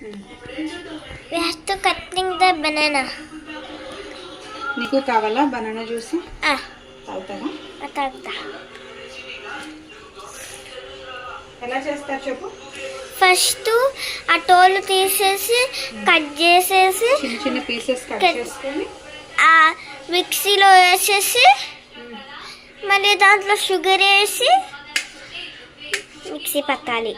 We have to cutting the banana. నీకు కావాలా banana juice? తాగుతావా? తాగుతా. ఎలా చేస్తారు చెప్పు. ఫస్ట్ ఆ తోలు తీసేసి కట్ చేసేసి చిన్న చిన్న పీసెస్ కట్ చేసుకొని ఆ మిక్సీలో వేసేసి మళ్ళీ దాంట్లో షుగర్ వేసి మిక్సీ పట్టాలి.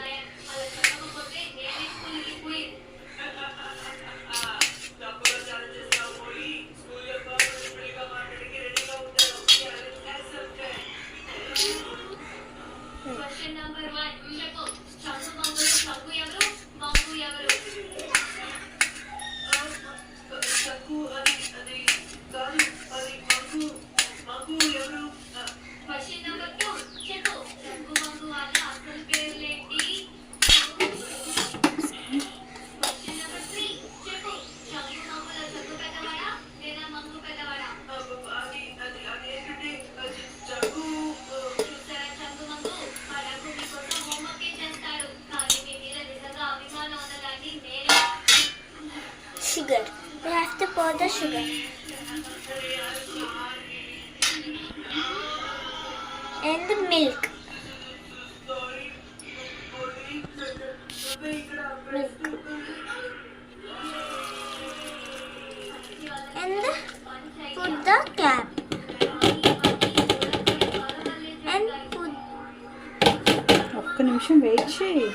Sugar. We have to pour the sugar. And the milk. And put the cap. And put. ఒక్క నిమిషం వెయిట్ చేయి.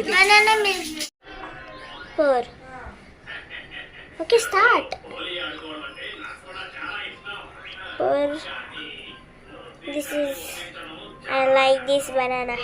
Banana milk. Pour. Okay, start. Pour. This is. I like this banana.